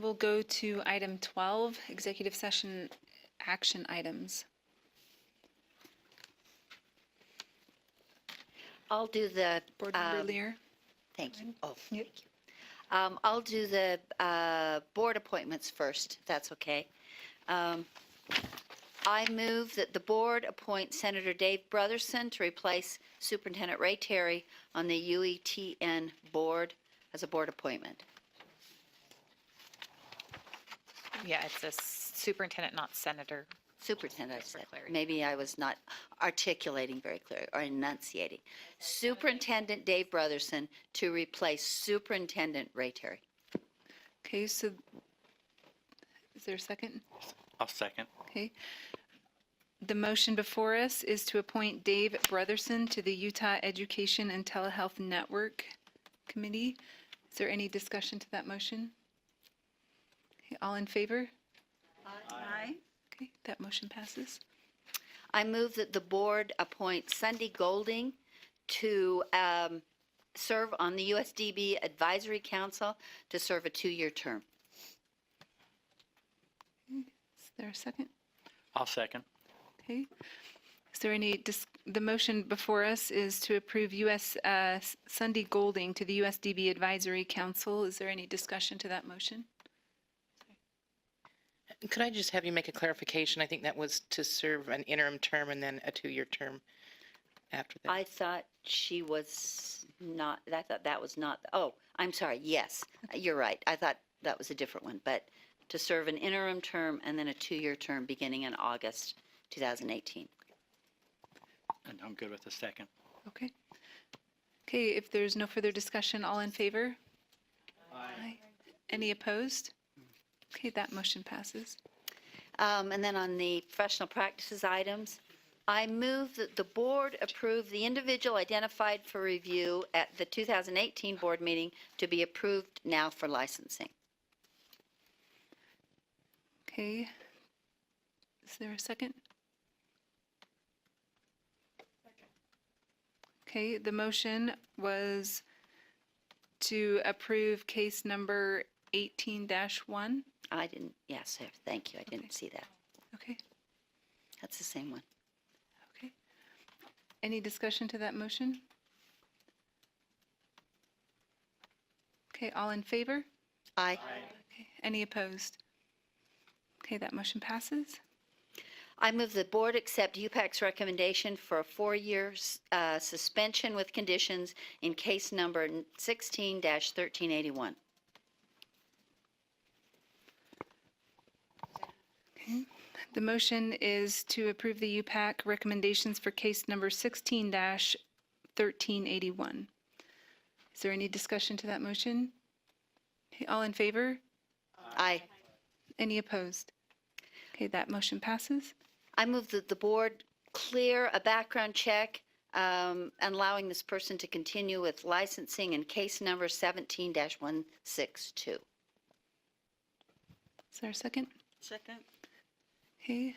will go to item 12, executive session action items. I'll do the, Board Member Lear. thank you. Oh, Yep. thank you. I'll do the board appointments first, if that's okay. I move that the board appoint Senator Dave Brotherson to replace Superintendent Ray Terry on the UETN board as a board appointment. Yeah, it's a superintendent, not senator. Superintendent, I Just for said. clarity. Maybe I was not articulating very clearly or enunciating. Superintendent Dave Brotherson to replace Superintendent Ray Terry. Okay, so is there a second? I'll second. Okay. The motion before us is to appoint Dave Brotherson to the Utah Education and Telehealth Network Committee. Is there any discussion to that motion? Okay, all in favor? Aye. Okay, that motion passes. I move that the board appoint Sunday Golding to serve on the USDB Advisory Council to serve a 2-year term. Is there a second? I'll second. Okay. Is there any, the motion before us is to approve Sunday Golding to the USDB Advisory Council. Is there any discussion to that motion? Could I just have you make a clarification? I think that was to serve an interim term and then a 2-year term after that. I thought she was not, I thought that was not, oh, I'm sorry, yes, you're right. I thought that was a different one, but to serve an interim term and then a 2-year term beginning in August 2018. And I'm good with the second. Okay. Okay, if there's no further discussion, all in favor? Aye. Any opposed? Okay, that motion passes. And then on the professional practices items, I move that the board approve the individual identified for review at the 2018 board meeting to be approved now for licensing. Okay. Is there a second? Okay, the motion was to approve case number 18-1. I didn't, yes, thank you. I didn't Okay. see that. Okay, That's the same one. okay. Any discussion to that motion? Okay, all in favor? Aye. Okay, any opposed? Okay, that motion passes. I move the board accept UPAC's recommendation for a 4-year suspension with conditions in case number 16-1381. The motion is to approve the UPAC recommendations for case number 16-1381. Is there any discussion to that motion? Okay, all in favor? Aye. Any opposed? Okay, that motion passes. I move that the board clear a background check and allowing this person to continue with licensing in case number 17-162. Is there a second? Second. Okay,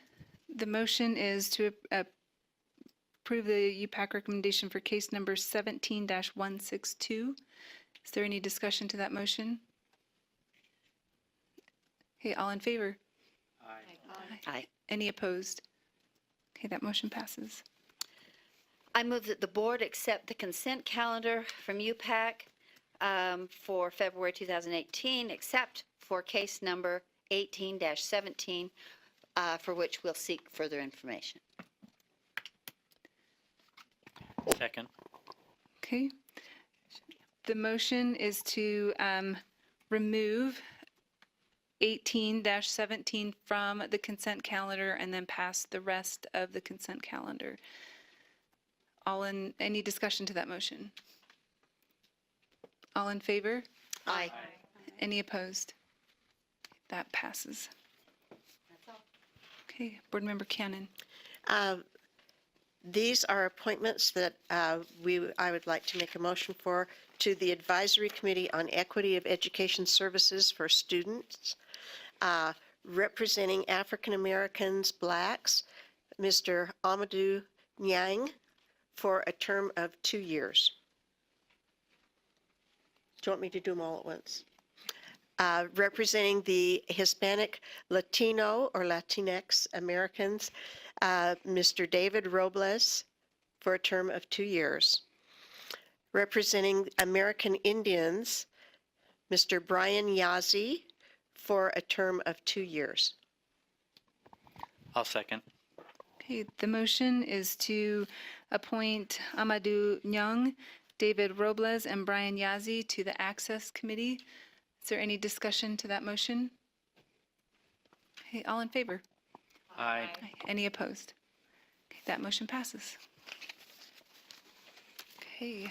the motion is to approve the UPAC recommendation for case number 17-162. Is there any discussion to that motion? Okay, all in favor? Aye. Any opposed? Okay, that motion passes. I move that the board accept the consent calendar from UPAC for February 2018, except for case number 18-17, for which we'll seek further information. Second. Okay. The motion is to remove 18-17 from the consent calendar and then pass the rest of the consent calendar. Any discussion to that motion? All in favor? Aye. Any opposed? That passes. Okay, Board Member Cannon. These are appointments that I would like to make a motion for to the Advisory Committee on Equity of Education Services for Students, representing African Americans, Blacks, Mr. Amadou Nyang, for a term of 2 years. Do you want me to do them all at once? representing the Hispanic, Latino, or Latinx Americans, Mr. David Robles, for a term of 2 years. Representing American Indians, Mr. Brian Yazzie, for a term of 2 years. I'll second. Okay, the motion is to appoint Amadou Nyang, David Robles, and Brian Yazzie to the Access Committee. Is there any discussion to that motion? Okay, all in favor? Aye. Any opposed? Okay, that motion passes. Okay.